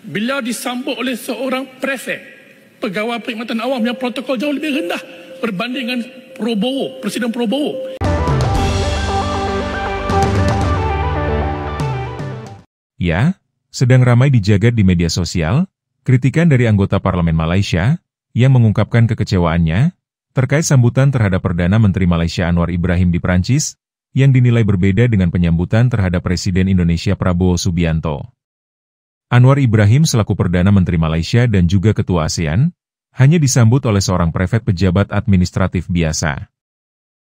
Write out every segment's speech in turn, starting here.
Beliau disambut oleh seorang prefek pegawai perkhidmatan awam yang protokol jauh lebih rendah berbanding dengan Prabowo, Presiden Prabowo. Ya, sedang ramai dijagat di media sosial, kritikan dari anggota Parlemen Malaysia yang mengungkapkan kekecewaannya terkait sambutan terhadap Perdana Menteri Malaysia Anwar Ibrahim di Perancis yang dinilai berbeda dengan penyambutan terhadap Presiden Indonesia Prabowo Subianto. Anwar Ibrahim selaku Perdana Menteri Malaysia dan juga Ketua ASEAN, hanya disambut oleh seorang prefek pejabat administratif biasa.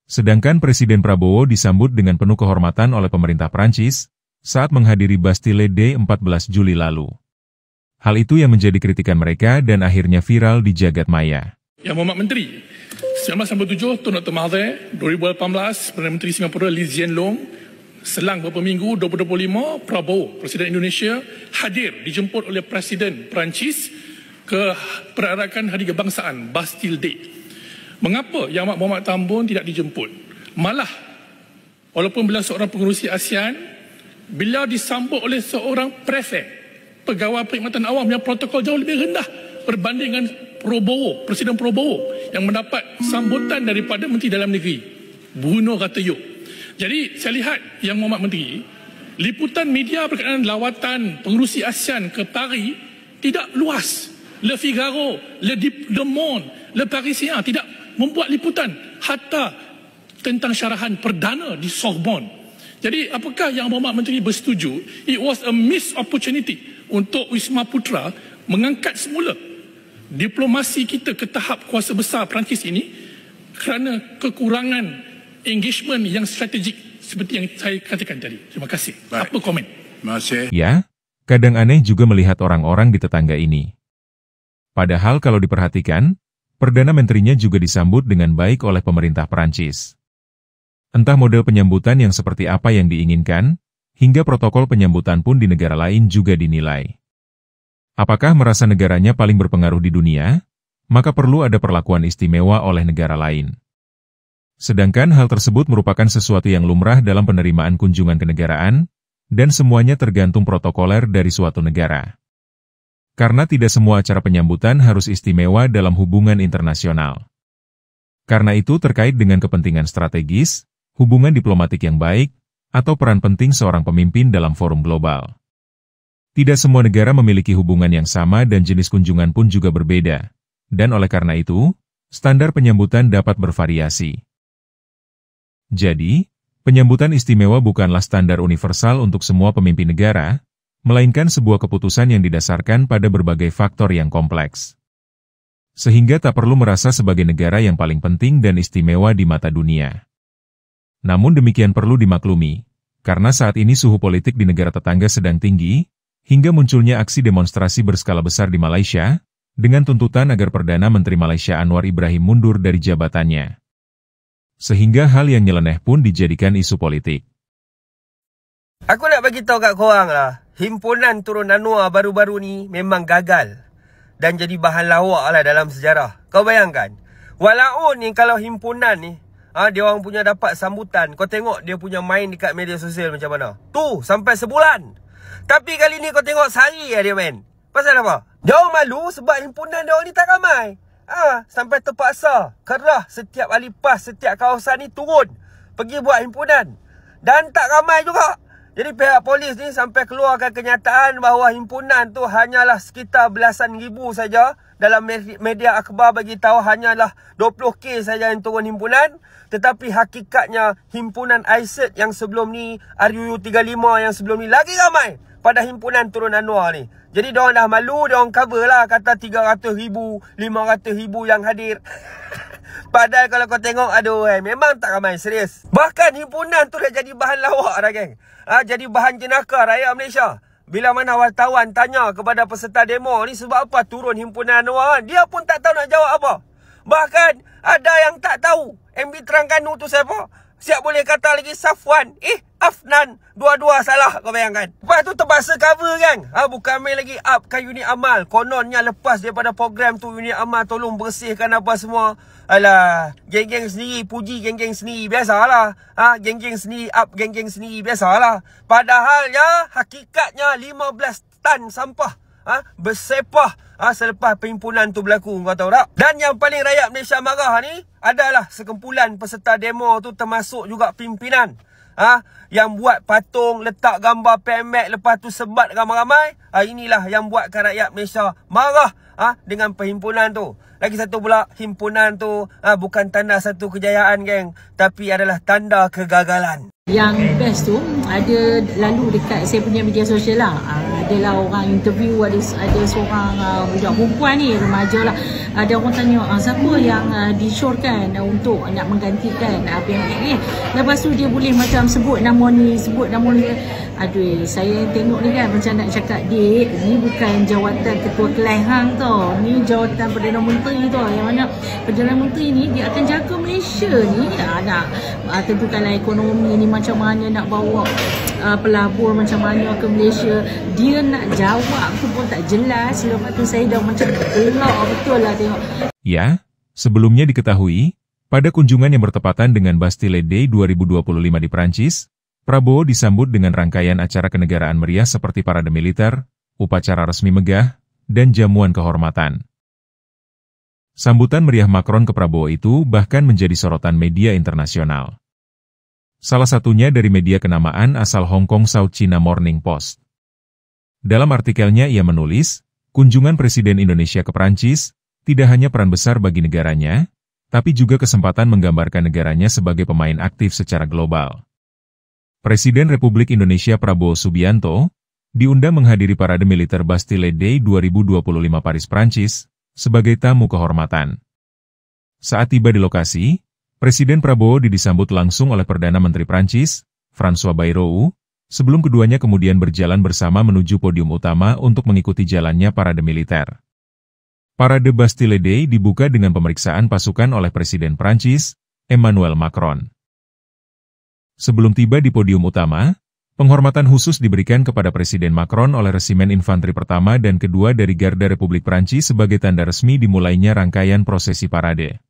Sedangkan Presiden Prabowo disambut dengan penuh kehormatan oleh pemerintah Prancis saat menghadiri Bastille Day 14 Juli lalu. Hal itu yang menjadi kritikan mereka dan akhirnya viral di jagat maya. Yang Muhammad Menteri, 1997 Tun Dr. Mahathir, 2018 Perdana Menteri Singapura Lee Hsien Loong, selang beberapa minggu 2025 Prabowo, Presiden Indonesia, hadir dijemput oleh Presiden Perancis ke perarakan Hari Kebangsaan Bastille Day. Mengapa Yang Amat Berhormat Tambun tidak dijemput? Malah, walaupun beliau seorang pengerusi ASEAN, beliau disambut oleh seorang prefek pegawai perkhidmatan awam yang protokol jauh lebih rendah berbanding dengan Prabowo, Presiden Prabowo yang mendapat sambutan daripada Menteri Dalam Negeri Bruno Retailleau. Jadi saya lihat Yang Muhammad Menteri, liputan media berkaitan lawatan pengerusi ASEAN ke Paris tidak luas. Le Figaro, Le Monde, Le Parisien tidak membuat liputan hatta tentang syarahan perdana di Sorbonne. Jadi apakah Yang Muhammad Menteri bersetuju it was a missed opportunity untuk Wisma Putra mengangkat semula diplomasi kita ke tahap kuasa besar Perancis ini kerana kekurangan engagement yang strategik seperti yang saya katakan tadi. Terima kasih. Baik. Apa komen? Terima kasih. Ya, kadang aneh juga melihat orang-orang di tetangga ini. Padahal kalau diperhatikan, Perdana Menterinya juga disambut dengan baik oleh pemerintah Perancis. Entah model penyambutan yang seperti apa yang diinginkan, hingga protokol penyambutan pun di negara lain juga dinilai. Apakah merasa negaranya paling berpengaruh di dunia? Maka perlu ada perlakuan istimewa oleh negara lain. Sedangkan hal tersebut merupakan sesuatu yang lumrah dalam penerimaan kunjungan kenegaraan, dan semuanya tergantung protokoler dari suatu negara. Karena tidak semua acara penyambutan harus istimewa dalam hubungan internasional. Karena itu terkait dengan kepentingan strategis, hubungan diplomatik yang baik, atau peran penting seorang pemimpin dalam forum global. Tidak semua negara memiliki hubungan yang sama dan jenis kunjungan pun juga berbeda. Dan oleh karena itu, standar penyambutan dapat bervariasi. Jadi, penyambutan istimewa bukanlah standar universal untuk semua pemimpin negara, melainkan sebuah keputusan yang didasarkan pada berbagai faktor yang kompleks. Sehingga tak perlu merasa sebagai negara yang paling penting dan istimewa di mata dunia. Namun demikian perlu dimaklumi, karena saat ini suhu politik di negara tetangga sedang tinggi, hingga munculnya aksi demonstrasi berskala besar di Malaysia, dengan tuntutan agar Perdana Menteri Malaysia Anwar Ibrahim mundur dari jabatannya. Sehingga hal yang nyeleneh pun dijadikan isu politik. Aku nak bagi tahu kat korang lah, himpunan turun Anwar baru-baru ni memang gagal dan jadi bahan lawak lah dalam sejarah. Kau bayangkan, walaupun ni kalau himpunan ni, dia orang punya dapat sambutan, kau tengok dia punya main dekat media sosial macam mana. Tu, sampai sebulan. Tapi kali ni kau tengok sehari dia main. Pasal apa? Dia orang malu sebab himpunan dia orang ni tak ramai. Sampai terpaksa kerah setiap ahli PAS, setiap kawasan ni turun pergi buat himpunan. Dan tak ramai juga. Jadi pihak polis ni sampai keluarkan kenyataan bahawa himpunan tu hanyalah sekitar belasan ribu saja. Dalam media akhbar bagi tahu hanyalah 20k saja yang turun himpunan. Tetapi hakikatnya himpunan ISET yang sebelum ni, RUU 35 yang sebelum ni lagi ramai pada himpunan turun Anwar ni. Jadi diorang dah malu, diorang cover lah kata 300,000, 500,000 yang hadir. Padahal kalau kau tengok, aduh memang tak ramai, serius. Bahkan himpunan tu dah jadi bahan lawak dah geng. Jadi bahan jenaka rakyat Malaysia. Bila mana wartawan tanya kepada peserta demo ni sebab apa turun himpunan Anwar, dia pun tak tahu nak jawab apa. Bahkan ada yang tak tahu MB Terengganu tu siapa. Siap boleh kata lagi Safwan, Afnan, dua-dua salah, kau bayangkan. Lepas tu terpaksa cover kan. Bukan main lagi up kan unit amal. Kononnya lepas daripada program tu unit amal tolong bersihkan apa semua. Alah, geng-geng sendiri puji geng-geng sendiri, biasalah. Geng-geng sendiri up geng-geng sendiri, biasalah. Padahal ya hakikatnya 15 tan sampah bersepah selepas perhimpunan tu berlaku, kau tahu tak? Dan yang paling rakyat Malaysia marah ni adalah sekumpulan peserta demo tu, termasuk juga pimpinan yang buat patung, letak gambar PMX, lepas tu sebat ramai-ramai. Inilah yang buatkan rakyat Malaysia marah dengan perhimpunan tu. Lagi satu pula, himpunan tu bukan tanda satu kejayaan, geng, tapi adalah tanda kegagalan. Yang best tu ada lalu dekat saya punya media sosial lah. Adalah orang interview, ada seorang budak perempuan ni, remaja lah. Ada orang tanya siapa yang disyorkan untuk nak menggantikan PMX ni. Lepas tu dia boleh macam sebut nama ni. Aduh, saya tengok ni kan macam nak cakap, dek, ni bukan jawatan ketua kelai hang tau. Ni jawatan Perdana Menteri tau. Yang mana Perdana Menteri ni dia akan jaga Malaysia ni. Nak tentukanlah ekonomi ni macam mana, nak bawa pelabur macam mana ke Malaysia. Dia nak jawab tu pun tak jelas. Lepas tu saya dah macam gelak betul lah tengok. Ya, sebelumnya diketahui, pada kunjungan yang bertepatan dengan Bastille Day 2025 di Prancis, Prabowo disambut dengan rangkaian acara kenegaraan meriah seperti parade militer, upacara resmi megah, dan jamuan kehormatan. Sambutan meriah Macron ke Prabowo itu bahkan menjadi sorotan media internasional. Salah satunya dari media kenamaan asal Hong Kong South China Morning Post. Dalam artikelnya ia menulis, kunjungan Presiden Indonesia ke Prancis tidak hanya peran besar bagi negaranya, tapi juga kesempatan menggambarkan negaranya sebagai pemain aktif secara global. Presiden Republik Indonesia Prabowo Subianto diundang menghadiri parade militer Bastille Day 2025 Paris, Prancis, sebagai tamu kehormatan. Saat tiba di lokasi, Presiden Prabowo disambut langsung oleh Perdana Menteri Prancis, François Bayrou, sebelum keduanya kemudian berjalan bersama menuju podium utama untuk mengikuti jalannya parade militer. Parade Bastille Day dibuka dengan pemeriksaan pasukan oleh Presiden Prancis, Emmanuel Macron. Sebelum tiba di podium utama, penghormatan khusus diberikan kepada Presiden Macron oleh Resimen Infanteri Pertama dan Kedua dari Garda Republik Prancis sebagai tanda resmi dimulainya rangkaian prosesi parade.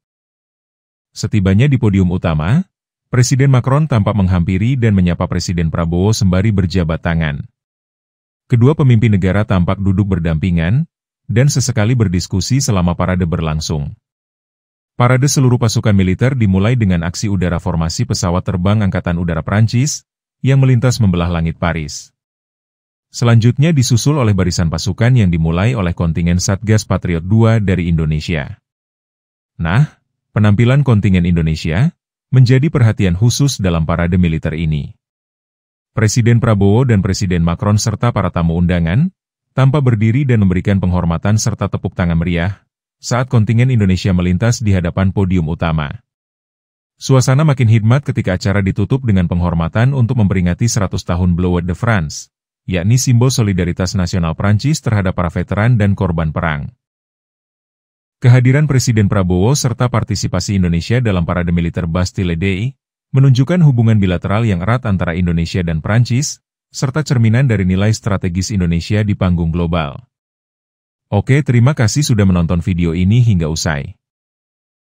Setibanya di podium utama, Presiden Macron tampak menghampiri dan menyapa Presiden Prabowo sembari berjabat tangan. Kedua pemimpin negara tampak duduk berdampingan dan sesekali berdiskusi selama parade berlangsung. Parade seluruh pasukan militer dimulai dengan aksi udara formasi pesawat terbang Angkatan Udara Prancis yang melintas membelah langit Paris. Selanjutnya disusul oleh barisan pasukan yang dimulai oleh kontingen Satgas Patriot II dari Indonesia. Nah, penampilan kontingen Indonesia menjadi perhatian khusus dalam parade militer ini. Presiden Prabowo dan Presiden Macron serta para tamu undangan tampak berdiri dan memberikan penghormatan serta tepuk tangan meriah saat kontingen Indonesia melintas di hadapan podium utama. Suasana makin hikmat ketika acara ditutup dengan penghormatan untuk memperingati 100 tahun Bleuet de France, yakni simbol solidaritas nasional Prancis terhadap para veteran dan korban perang. Kehadiran Presiden Prabowo serta partisipasi Indonesia dalam parade militer Bastille Day menunjukkan hubungan bilateral yang erat antara Indonesia dan Prancis, serta cerminan dari nilai strategis Indonesia di panggung global. Oke, terima kasih sudah menonton video ini hingga usai.